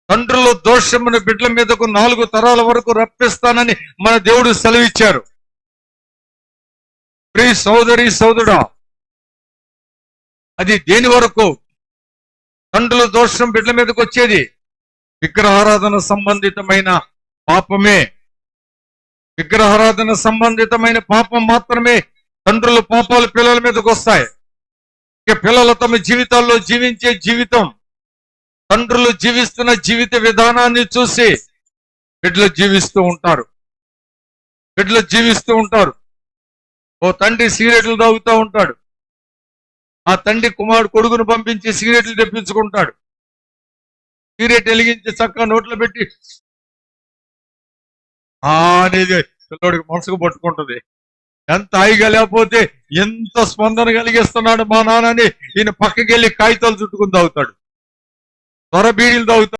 తండ్రుల దోషమును బిడ్డల మీదకు 4 తరాల వరకు రప్పిస్తానని మన దేవుడు సెలవిచ్చారు. ప్రియ సోదరి సోదరుడా, అది దేని వరకు? తండ్రుల దోషం బిడ్డల మీదకు వచ్చేది విగ్రహారాధన సంబంధితమైన పాపమే. విగ్రహారాధన సంబంధితమైన పాపం మాత్రమే తండ్రుల పాపాలు పిల్లల మీదకు వస్తాయి. ఇక పిల్లలు తమ జీవితాల్లో జీవించే జీవితం, తండ్రులు జీవిస్తున్న జీవిత విధానాన్ని చూసి బిడ్డలు జీవిస్తూ ఉంటారు. ఓ తండ్రి సిగరెట్లు తాగుతూ ఉంటాడు. ఆ తండ్రి కొడుకును పంపించి సిగరెట్లు తెప్పించుకుంటాడు. సిగరెట్ వెలిగించి చక్కగా నోట్లో పెట్టి అనేది పిల్లోడికి మనసుకు పట్టుకుంటుంది. ఎంత హాయిగా, లేకపోతే ఎంత స్పందన కలిగిస్తున్నాడు మా నాన్నని ఈయన పక్కకి వెళ్ళి కాగితాలు చుట్టుకుని తాగుతాడు, త్వర బీడీలు తాగుతాడు.